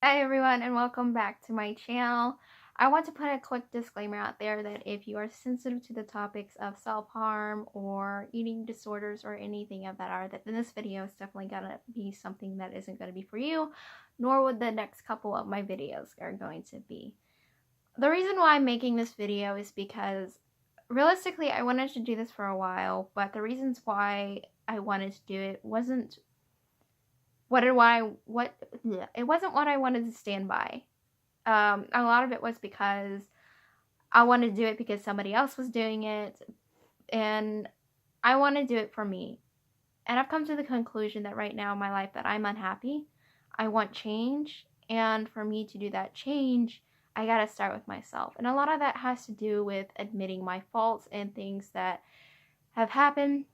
Hi everyone and welcome back to my channel. I want to put a quick disclaimer out there that if you are sensitive to the topics of self-harm or eating disorders or anything of that art, then this video is definitely gonna be something that isn't gonna be for you, nor would the next couple of my videos are going to be. The reason why I'm making this video is because realistically I wanted to do this for a while, but the reasons why I wanted to do it wasn't it wasn't what I wanted to stand by. A lot of it was because I wanted to do it because somebody else was doing it, and I want to do it for me. And I've come to the conclusion that right now in my life that I'm unhappy. I want change, and for me to do that change, I gotta start with myself. And a lot of that has to do with admitting my faults and things that have happened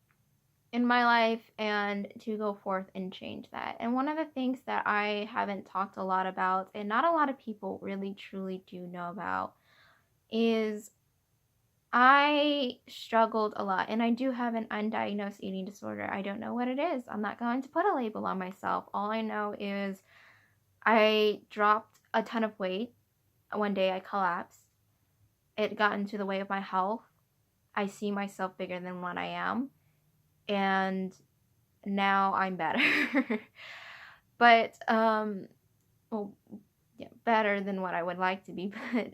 in my life and to go forth and change that. And one of the things that I haven't talked a lot about and not a lot of people really truly do know about is I struggled a lot, and I do have an undiagnosed eating disorder. I don't know what it is. I'm not going to put a label on myself. All I know is I dropped a ton of weight. One day I collapsed. It got into the way of my health. I see myself bigger than what I am, and now I'm better. But well, yeah, better than what I would like to be, but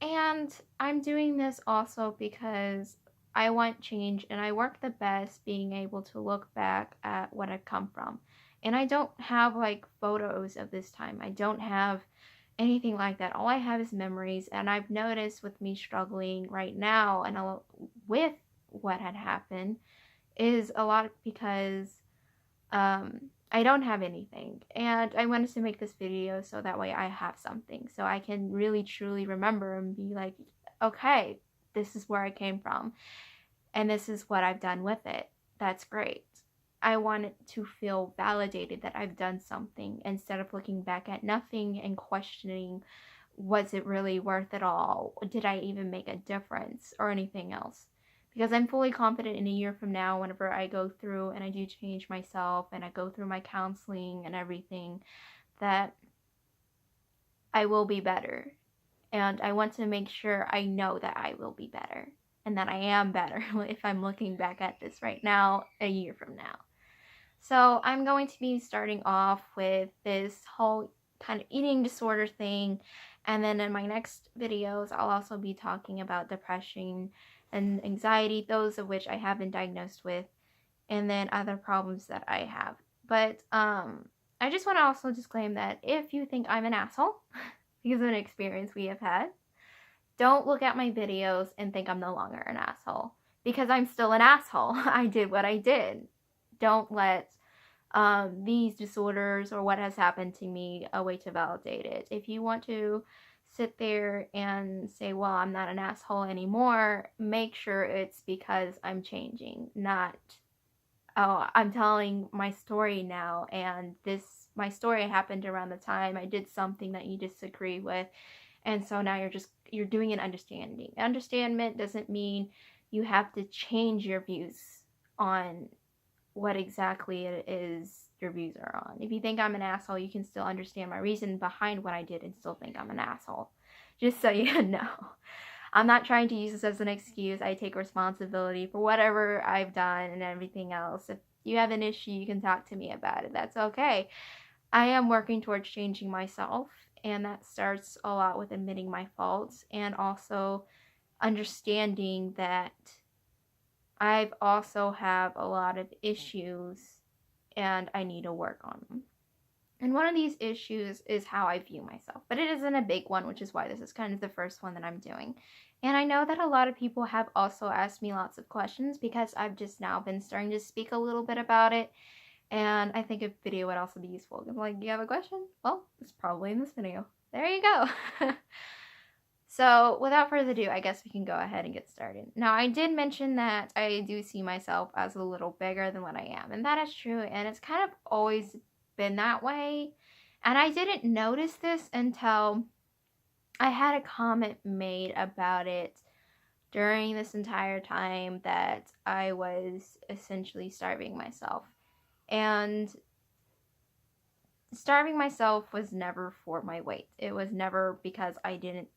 and I'm doing this also because I want change, and I work the best being able to look back at what I've come from. And I don't have like photos of this time. I don't have anything like that. All I have is memories, and I've noticed with me struggling right now and with what had happened is a lot because I don't have anything, and I wanted to make this video so that way I have something so I can really truly remember and be like, okay, this is where I came from and this is what I've done with it. That's great. I want it to feel validated that I've done something instead of looking back at nothing and questioning, was it really worth it all? Did I even make a difference or anything else? Because I'm fully confident in a year from now, whenever I go through and I do change myself and I go through my counseling and everything, that I will be better. And I want to make sure I know that I will be better and that I am better if I'm looking back at this right now, a year from now. So I'm going to be starting off with this whole kind of eating disorder thing, and then in my next videos I'll also be talking about depression and anxiety, those of which I have been diagnosed with, and then other problems that I have. But I just want to also disclaim that if you think I'm an asshole because of an experience we have had, don't look at my videos and think I'm no longer an asshole, because I'm still an asshole. I did what I did. Don't let these disorders or what has happened to me a way to validate it. If you want to sit there and say, well, I'm not an asshole anymore, make sure it's because I'm changing, not, oh, I'm telling my story now, and my story happened around the time I did something that you disagree with, and so now you're doing an understanding. Understanding doesn't mean you have to change your views on what exactly it is your views are on. If you think I'm an asshole, you can still understand my reason behind what I did and still think I'm an asshole. Just so you know. I'm not trying to use this as an excuse. I take responsibility for whatever I've done and everything else. If you have an issue, you can talk to me about it. That's okay. I am working towards changing myself, and that starts a lot with admitting my faults and also understanding that I've also have a lot of issues and I need to work on them. And one of these issues is how I view myself, but it isn't a big one, which is why this is kind of the first one that I'm doing. And I know that a lot of people have also asked me lots of questions because I've just now been starting to speak a little bit about it. And I think a video would also be useful. Like, do you have a question? Well, it's probably in this video. There you go. So without further ado, I guess we can go ahead and get started. Now, I did mention that I do see myself as a little bigger than what I am, and that is true, and it's kind of always been that way. And I didn't notice this until I had a comment made about it during this entire time that I was essentially starving myself. And starving myself was never for my weight. It was never because I didn't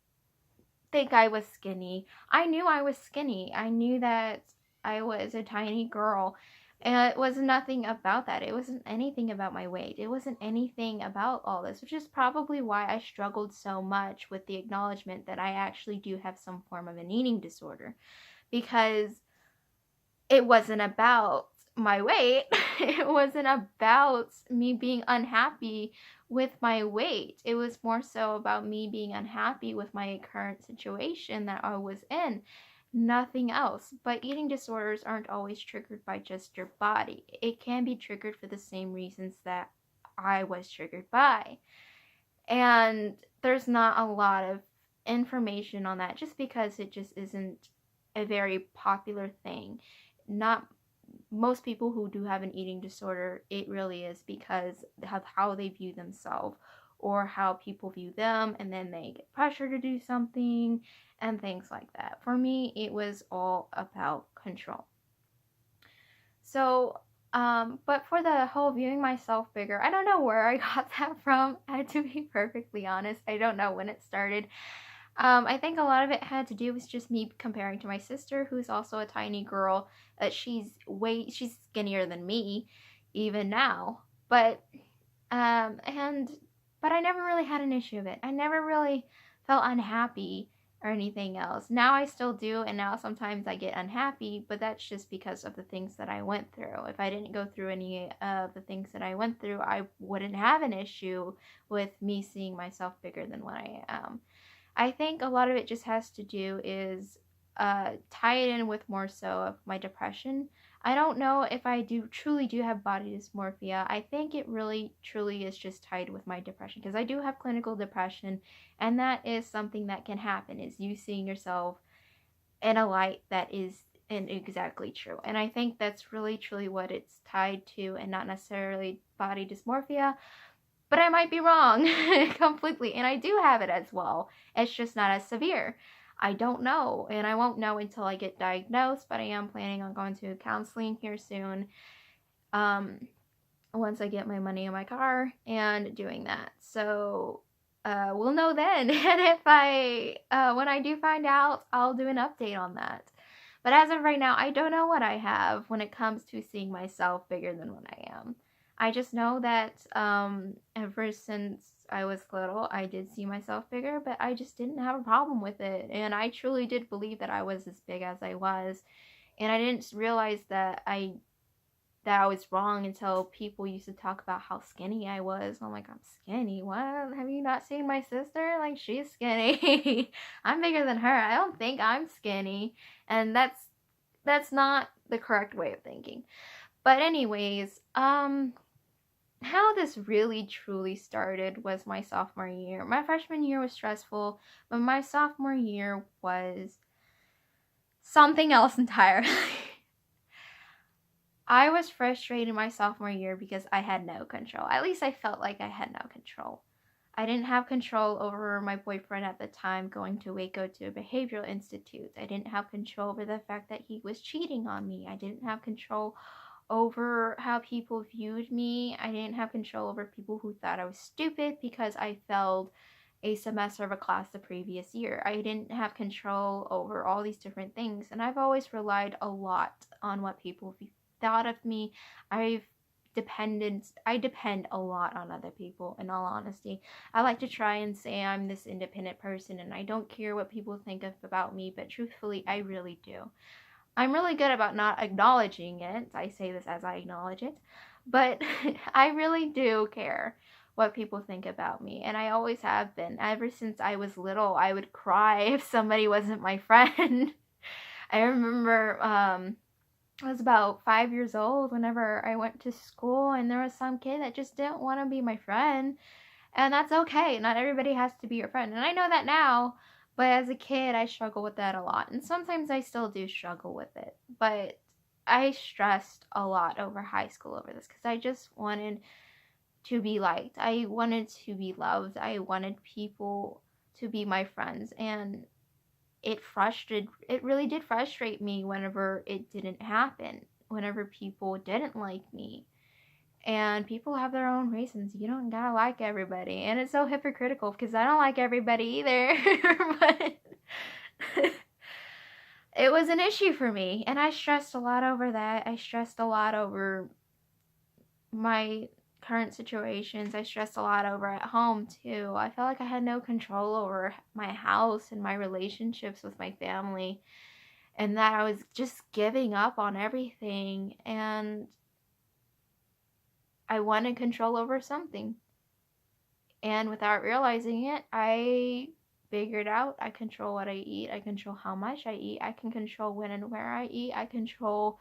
think I was skinny. I knew I was skinny. I knew that I was a tiny girl. And it was nothing about that. It wasn't anything about my weight. It wasn't anything about all this, which is probably why I struggled so much with the acknowledgement that I actually do have some form of an eating disorder. Because it wasn't about my weight. It wasn't about me being unhappy with my weight. It was more so about me being unhappy with my current situation that I was in. Nothing else. But eating disorders aren't always triggered by just your body. It can be triggered for the same reasons that I was triggered by. And there's not a lot of information on that just because it just isn't a very popular thing. Not most people who do have an eating disorder, it really is because of how they view themselves or how people view them, and then they get pressure to do something and things like that. For me, it was all about control. So, but for the whole viewing myself bigger, I don't know where I got that from. To be perfectly honest, I don't know when it started. I think a lot of it had to do with just me comparing to my sister, who's also a tiny girl. She's skinnier than me, even now. But but I never really had an issue of it. I never really felt unhappy or anything else. Now I still do, and now sometimes I get unhappy, but that's just because of the things that I went through. If I didn't go through any of the things that I went through, I wouldn't have an issue with me seeing myself bigger than what I am. I think a lot of it just has to do is tie it in with more so of my depression. I don't know if I truly do have body dysmorphia. I think it really truly is just tied with my depression, because I do have clinical depression, and that is something that can happen, is you seeing yourself in a light that isn't exactly true. And I think that's really truly what it's tied to, and not necessarily body dysmorphia. But I might be wrong completely, and I do have it as well. It's just not as severe. I don't know, and I won't know until I get diagnosed, but I am planning on going to counseling here soon, once I get my money in my car and doing that. So we'll know then. And if when I do find out, I'll do an update on that. But as of right now, I don't know what I have when it comes to seeing myself bigger than what I am. I just know that ever since I was little, I did see myself bigger, but I just didn't have a problem with it. And I truly did believe that I was as big as I was. And I didn't realize that I was wrong until people used to talk about how skinny I was. I'm like, I'm skinny? What? Have you not seen my sister? Like, she's skinny. I'm bigger than her. I don't think I'm skinny. And that's not the correct way of thinking. But anyways, how this really truly started was my sophomore year. My freshman year was stressful, but my sophomore year was something else entirely. I was frustrated my sophomore year because I had no control. At least I felt like I had no control. I didn't have control over my boyfriend at the time going to Waco to a behavioral institute. I didn't have control over the fact that he was cheating on me. I didn't have control over how people viewed me. I didn't have control over people who thought I was stupid because I failed a semester of a class the previous year. I didn't have control over all these different things, and I've always relied a lot on what people thought of me. I depend a lot on other people, in all honesty. I like to try and say I'm this independent person and I don't care what people think about me, but truthfully, I really do. I'm really good about not acknowledging it. I say this as I acknowledge it. But I really do care what people think about me. And I always have been. Ever since I was little, I would cry if somebody wasn't my friend. I remember I was about 5 years old whenever I went to school, and there was some kid that just didn't want to be my friend. And that's okay. Not everybody has to be your friend. And I know that now. But as a kid, I struggle with that a lot. And sometimes I still do struggle with it. But I stressed a lot over high school over this because I just wanted to be liked. I wanted to be loved. I wanted people to be my friends. And it really did frustrate me whenever it didn't happen, whenever people didn't like me. And people have their own reasons. You don't gotta like everybody. And it's so hypocritical because I don't like everybody either. But it was an issue for me. And I stressed a lot over that. I stressed a lot over my current situations. I stressed a lot over at home too. I felt like I had no control over my house and my relationships with my family. And that I was just giving up on everything. And I wanted control over something. And without realizing it, I figured out I control what I eat. I control how much I eat. I can control when and where I eat. I control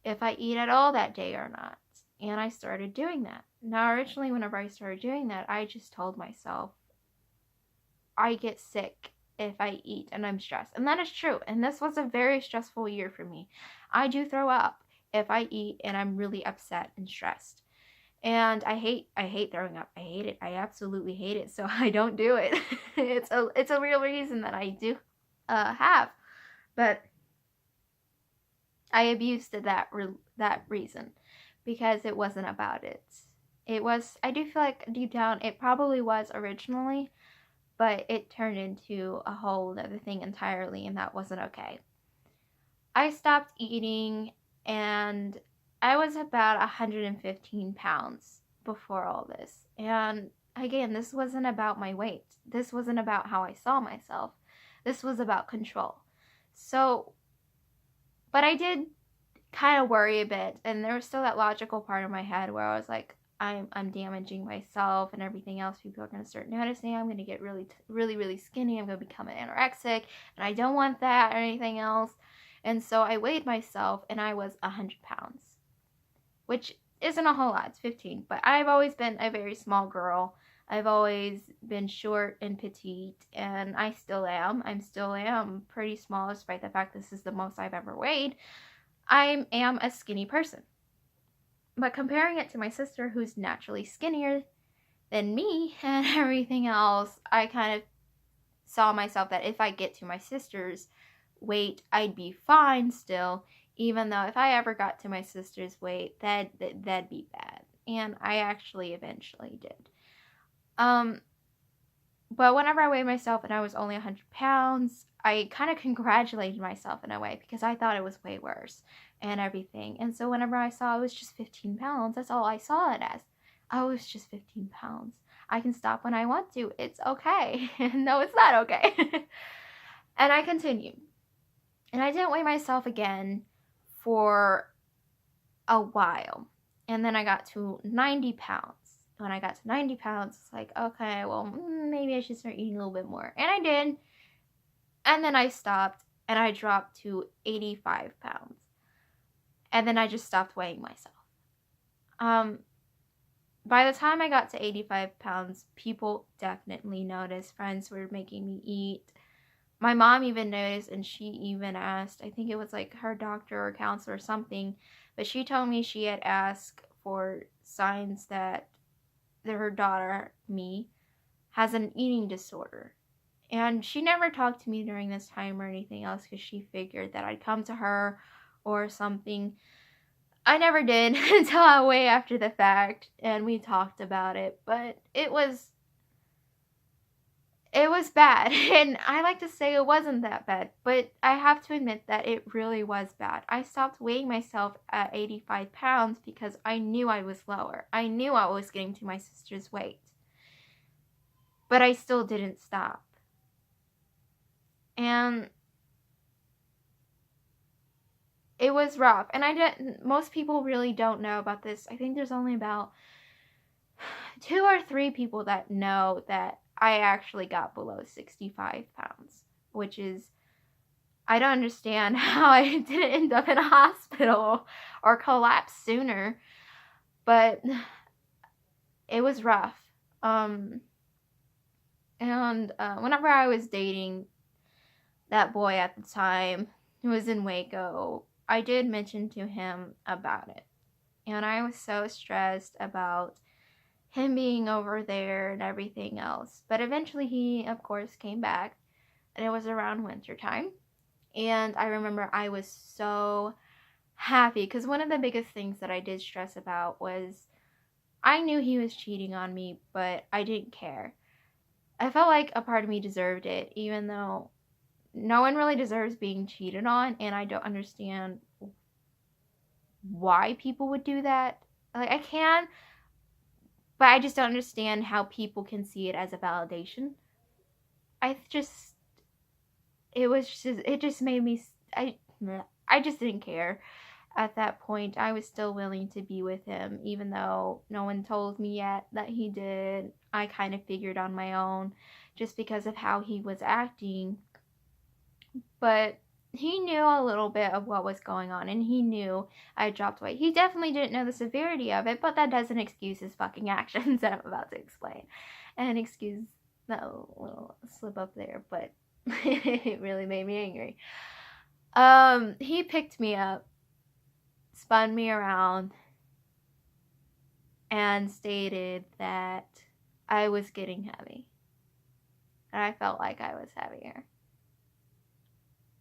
if I eat at all that day or not. And I started doing that. Now, originally, whenever I started doing that, I just told myself, I get sick if I eat and I'm stressed. And that is true. And this was a very stressful year for me. I do throw up if I eat and I'm really upset and stressed. And I hate throwing up. I hate it. I absolutely hate it. So I don't do it. It's a real reason that I do have. But I abused that reason because it wasn't about it. It was, I do feel like deep down it probably was originally, but it turned into a whole other thing entirely, and that wasn't okay. I stopped eating, and I was about 115 pounds before all this. And again, this wasn't about my weight. This wasn't about how I saw myself. This was about control. So, but I did kind of worry a bit, and there was still that logical part of my head where I was like, I'm damaging myself and everything else. People are going to start noticing. I'm going to get really skinny. I'm going to become an anorexic, and I don't want that or anything else. And so I weighed myself, and I was 100 pounds, which isn't a whole lot. It's 15, but I've always been a very small girl. I've always been short and petite, and I still am. I still am pretty small, despite the fact this is the most I've ever weighed. I am a skinny person. But comparing it to my sister, who's naturally skinnier than me and everything else, I kind of saw myself that if I get to my sister's weight, I'd be fine still, even though if I ever got to my sister's weight, that'd be bad. And I actually eventually did. But whenever I weighed myself and I was only 100 pounds, I kind of congratulated myself in a way because I thought it was way worse and everything. And so whenever I saw it was just 15 pounds, that's all I saw it as. Oh, it's just 15 pounds. I can stop when I want to. It's okay. No, it's not okay. And I continued. And I didn't weigh myself again for a while. And then I got to 90 pounds. When I got to 90 pounds, it's like, okay, well, maybe I should start eating a little bit more. And I did. And then I stopped, and I dropped to 85 pounds. And then I just stopped weighing myself. By the time I got to 85 pounds, people definitely noticed. Friends were making me eat. My mom even noticed, and she even asked, I think it was like her doctor or counselor or something, but she told me she had asked for signs that her daughter, me, has an eating disorder. And she never talked to me during this time or anything else because she figured that I'd come to her or something. I never did until way after the fact, and we talked about it, but it was bad. And I like to say it wasn't that bad, but I have to admit that it really was bad. I stopped weighing myself at 85 pounds because I knew I was lower. I knew I was getting to my sister's weight. But I still didn't stop. And it was rough. And most people really don't know about this. I think there's only about 2 or 3 people that know that I actually got below 65 pounds, which is, I don't understand how I didn't end up in a hospital or collapse sooner, but it was rough. And whenever I was dating that boy at the time who was in Waco, I did mention to him about it. And I was so stressed about him being over there and everything else. But eventually he, of course, came back, and it was around winter time. And I remember I was so happy because one of the biggest things that I did stress about was I knew he was cheating on me, but I didn't care. I felt like a part of me deserved it, even though no one really deserves being cheated on, and I don't understand why people would do that. Like, I can, but I just don't understand how people can see it as a validation. I just, it just made me, I just didn't care. At that point, I was still willing to be with him, even though no one told me yet that he did. I kind of figured on my own just because of how he was acting. But he knew a little bit of what was going on, and he knew I dropped weight. He definitely didn't know the severity of it, but that doesn't excuse his fucking actions that I'm about to explain. And excuse that little slip up there, but it really made me angry. He picked me up, spun me around, and stated that I was getting heavy. And I felt like I was heavier.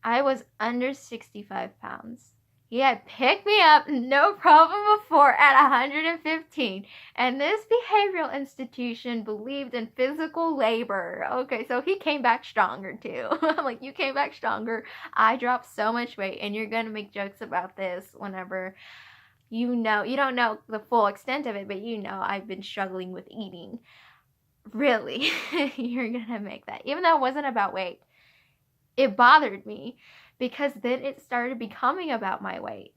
I was under 65 pounds. He had picked me up, no problem before, at 115. And this behavioral institution believed in physical labor. Okay, so he came back stronger too. I'm like, you came back stronger. I dropped so much weight, and you're going to make jokes about this whenever you don't know the full extent of it, but I've been struggling with eating. Really? You're going to make that. Even though it wasn't about weight. It bothered me because then it started becoming about my weight.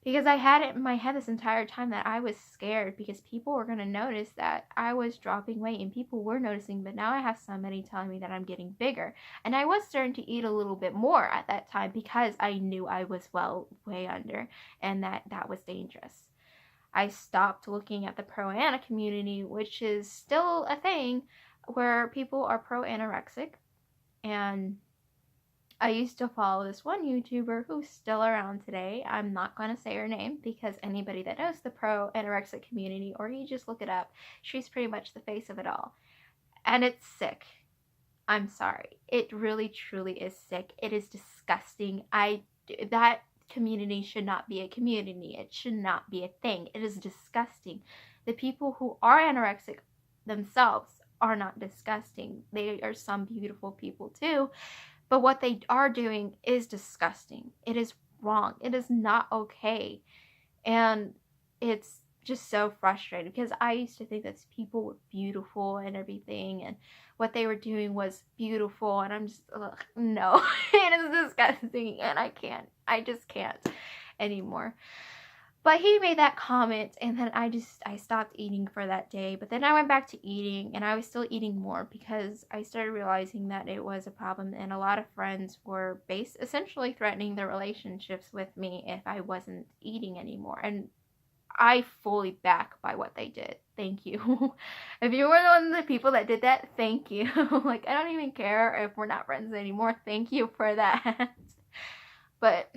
Because I had it in my head this entire time that I was scared because people were going to notice that I was dropping weight, and people were noticing, but now I have somebody telling me that I'm getting bigger. And I was starting to eat a little bit more at that time because I knew I was way under, and that was dangerous. I stopped looking at the pro-ana community, which is still a thing where people are pro-anorexic, and I used to follow this one YouTuber who's still around today. I'm not going to say her name because anybody that knows the pro-anorexic community, or you just look it up, she's pretty much the face of it all. And it's sick. I'm sorry. It really, truly is sick. It is disgusting. That community should not be a community. It should not be a thing. It is disgusting. The people who are anorexic themselves are not disgusting. They are some beautiful people too. But what they are doing is disgusting. It is wrong. It is not okay. And it's just so frustrating because I used to think that people were beautiful and everything, and what they were doing was beautiful, and I'm just, no, it is disgusting, and I just can't anymore. But he made that comment, and then I stopped eating for that day. But then I went back to eating, and I was still eating more because I started realizing that it was a problem, and a lot of friends were essentially threatening their relationships with me if I wasn't eating anymore. And I fully back by what they did. Thank you. If you were one of the people that did that, thank you. Like, I don't even care if we're not friends anymore. Thank you for that. But,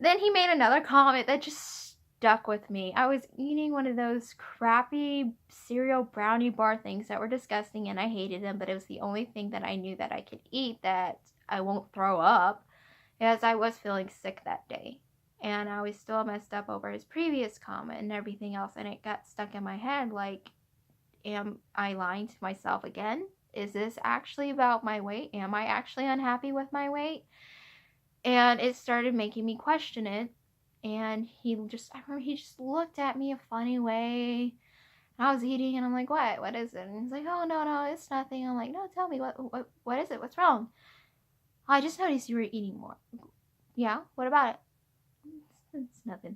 then he made another comment that just stuck with me. I was eating one of those crappy cereal brownie bar things that were disgusting, and I hated them, but it was the only thing that I knew that I could eat that I won't throw up, as I was feeling sick that day. And I was still messed up over his previous comment and everything else, and it got stuck in my head like, am I lying to myself again? Is this actually about my weight? Am I actually unhappy with my weight? And it started making me question it. And I remember he just looked at me a funny way. And I was eating, and I'm like, what is it? And he's like, oh, no, it's nothing. I'm like, no, tell me, what is it? What's wrong? I just noticed you were eating more. Yeah, what about it? It's nothing.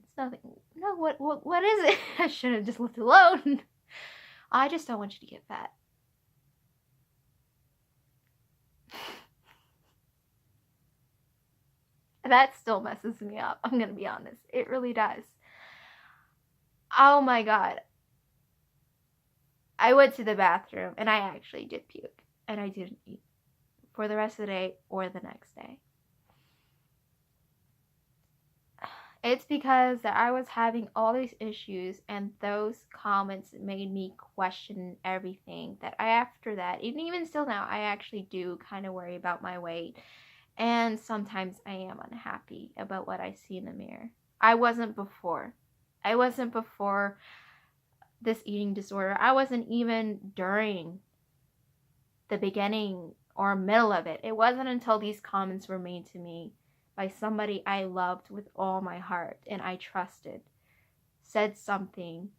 No, what is it? I should have just left it alone. I just don't want you to get fat. That still messes me up. I'm going to be honest. It really does. Oh my God. I went to the bathroom and I actually did puke. And I didn't eat for the rest of the day or the next day. It's because that I was having all these issues, and those comments made me question everything. After that, and even still now, I actually do kind of worry about my weight. And sometimes I am unhappy about what I see in the mirror. I wasn't before. I wasn't before this eating disorder. I wasn't even during the beginning or middle of it. It wasn't until these comments were made to me by somebody I loved with all my heart and I trusted, said something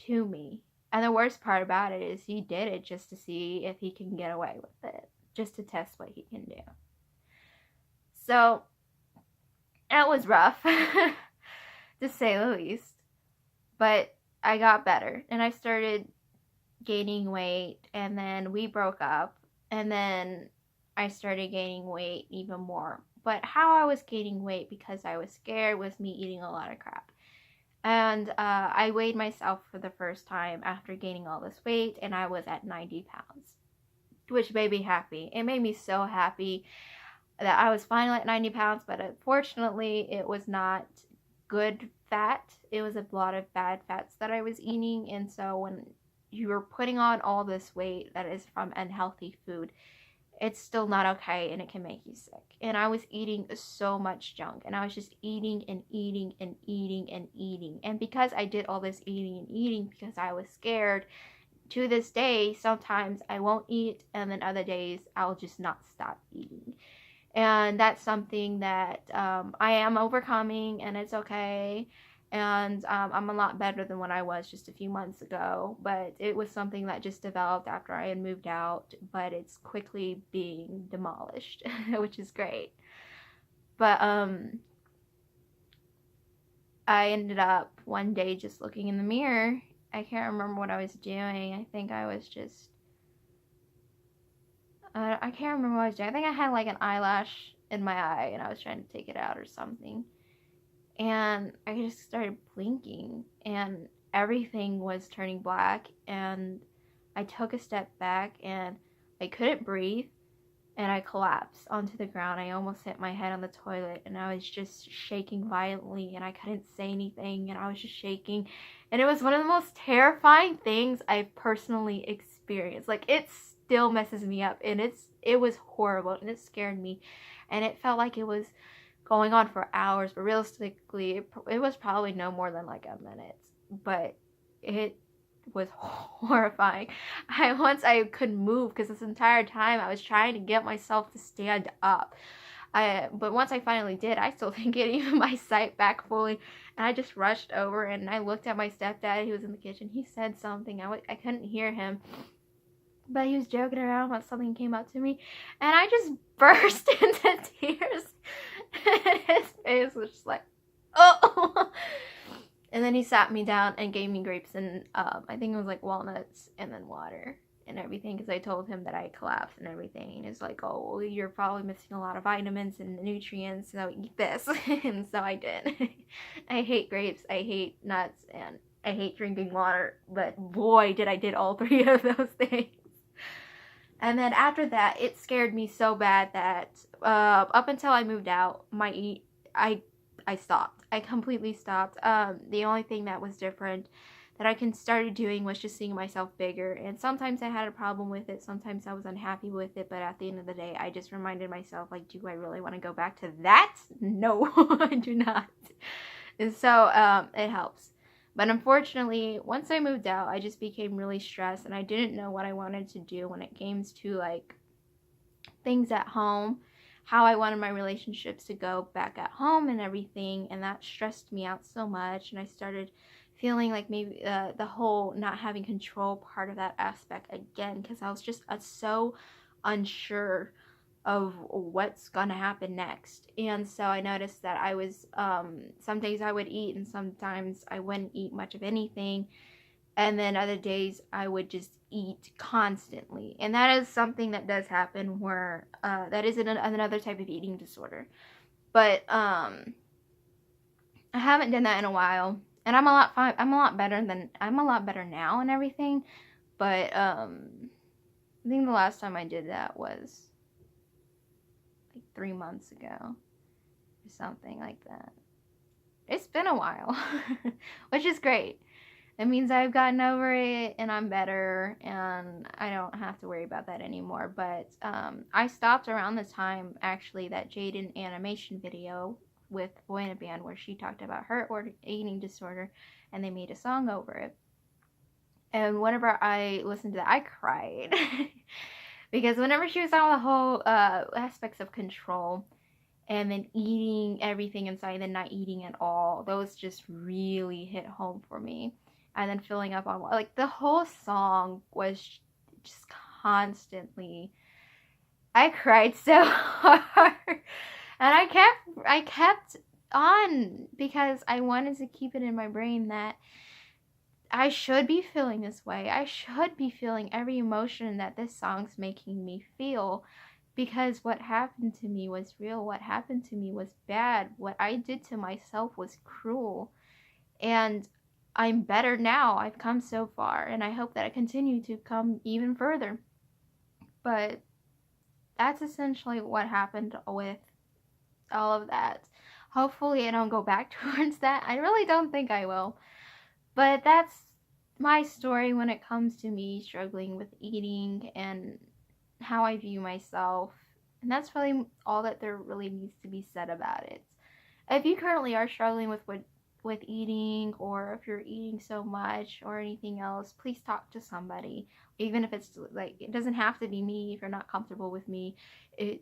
to me. And the worst part about it is he did it just to see if he can get away with it, just to test what he can do. So it was rough, to say the least. But I got better and I started gaining weight, and then we broke up, and then I started gaining weight even more. But how I was gaining weight because I was scared was me eating a lot of crap. And I weighed myself for the first time after gaining all this weight, and I was at 90 pounds, which made me happy. It made me so happy that I was finally at 90 pounds, but unfortunately it was not good fat. It was a lot of bad fats that I was eating, and so when you are putting on all this weight that is from unhealthy food, it's still not okay, and it can make you sick. And I was eating so much junk, and I was just eating and eating and eating and eating. And because I did all this eating and eating because I was scared, to this day, sometimes I won't eat, and then other days I'll just not stop eating. And that's something that I am overcoming, and it's okay. And I'm a lot better than what I was just a few months ago, but it was something that just developed after I had moved out, but it's quickly being demolished, which is great. But I ended up one day just looking in the mirror. I can't remember what I was doing. I think I was just, I can't remember what I was doing. I think I had like an eyelash in my eye and I was trying to take it out or something. And I just started blinking and everything was turning black, and I took a step back and I couldn't breathe and I collapsed onto the ground. I almost hit my head on the toilet and I was just shaking violently and I couldn't say anything and I was just shaking. And it was one of the most terrifying things I've personally experienced. Like, it still messes me up, and it was horrible and it scared me, and it felt like it was going on for hours, but realistically it was probably no more than like a minute. But it was horrifying. I couldn't move because this entire time I was trying to get myself to stand up. But once I finally did, I still didn't get even my sight back fully, and I just rushed over and I looked at my stepdad. He was in the kitchen. He said something. I couldn't hear him, but he was joking around when something came up to me, and I just burst into tears. And his face was just like, oh. And then he sat me down and gave me grapes and I think it was like walnuts and then water and everything, because I told him that I collapsed and everything. And he's like, oh, well, you're probably missing a lot of vitamins and nutrients, so eat this. And so I did. I hate grapes, I hate nuts, and I hate drinking water, but boy, did I did all three of those things. And then after that, it scared me so bad that up until I moved out, I stopped. I completely stopped. The only thing that was different that I started doing was just seeing myself bigger. And sometimes I had a problem with it. Sometimes I was unhappy with it. But at the end of the day, I just reminded myself, like, do I really want to go back to that? No, I do not. And so it helps. But unfortunately, once I moved out, I just became really stressed, and I didn't know what I wanted to do when it came to like things at home, how I wanted my relationships to go back at home and everything, and that stressed me out so much. And I started feeling like maybe the whole not having control part of that aspect again, because I was just so unsure of what's gonna happen next. And so I noticed that I was some days I would eat and sometimes I wouldn't eat much of anything, and then other days I would just eat constantly. And that is something that does happen, where that is another type of eating disorder. But I haven't done that in a while, and I'm a lot better now and everything. But I think the last time I did that was 3 months ago or something like that. It's been a while, which is great. It means I've gotten over it and I'm better and I don't have to worry about that anymore. But I stopped around the time actually that Jaden animation video with Boy in a Band, where she talked about her eating disorder, and they made a song over it. And whenever I listened to that, I cried. Because whenever she was on the whole aspects of control, and then eating everything inside and then not eating at all, those just really hit home for me. And then filling up on, like, the whole song was just constantly, I cried so hard. And I kept on, because I wanted to keep it in my brain that I should be feeling this way. I should be feeling every emotion that this song's making me feel, because what happened to me was real. What happened to me was bad. What I did to myself was cruel. And I'm better now. I've come so far, and I hope that I continue to come even further. But that's essentially what happened with all of that. Hopefully I don't go back towards that. I really don't think I will. But that's my story when it comes to me struggling with eating and how I view myself. And that's really all that there really needs to be said about it. If you currently are struggling with eating, or if you're eating so much or anything else, please talk to somebody. Even if it's like, it doesn't have to be me if you're not comfortable with me.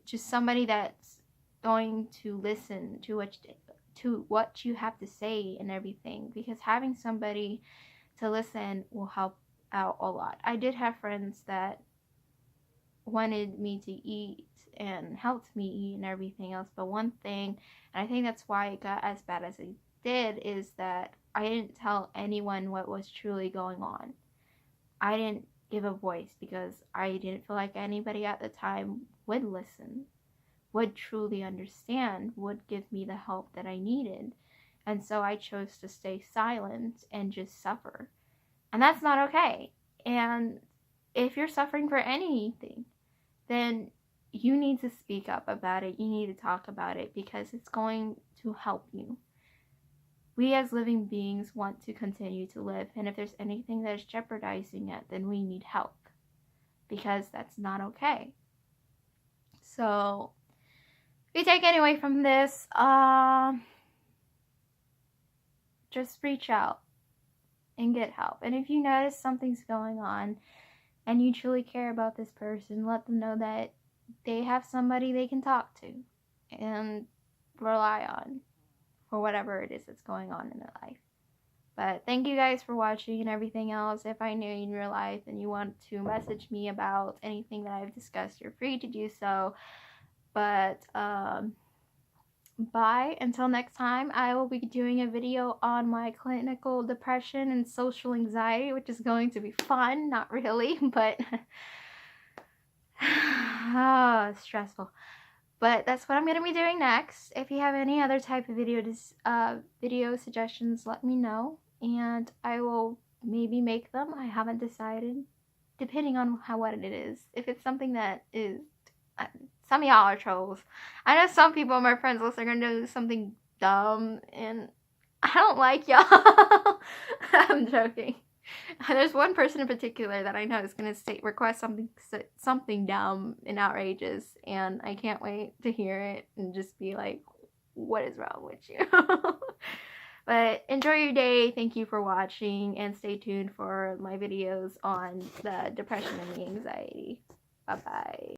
Just somebody that's going to listen to what you have to say and everything, because having somebody to listen will help out a lot. I did have friends that wanted me to eat and helped me eat and everything else, but one thing, and I think that's why it got as bad as it did, is that I didn't tell anyone what was truly going on. I didn't give a voice because I didn't feel like anybody at the time would listen, would truly understand, would give me the help that I needed. And so I chose to stay silent and just suffer. And that's not okay. And if you're suffering for anything, then you need to speak up about it. You need to talk about it, because it's going to help you. We as living beings want to continue to live. And if there's anything that is jeopardizing it, then we need help, because that's not okay. So if you take away from this, just reach out and get help. And if you notice something's going on and you truly care about this person, let them know that they have somebody they can talk to and rely on for whatever it is that's going on in their life. But thank you guys for watching and everything else. If I knew you in real life and you want to message me about anything that I've discussed, you're free to do so. But bye. Until next time, I will be doing a video on my clinical depression and social anxiety, which is going to be fun. Not really, but stressful. But that's what I'm going to be doing next. If you have any other type of video suggestions, let me know, and I will maybe make them. I haven't decided, depending on what it is. If it's something that is, some of y'all are trolls. I know some people, my friends, list are going to do something dumb, and I don't like y'all. I'm joking. There's one person in particular that I know is going to request something dumb and outrageous, and I can't wait to hear it and just be like, what is wrong with you? But enjoy your day. Thank you for watching, and stay tuned for my videos on the depression and the anxiety. Bye-bye.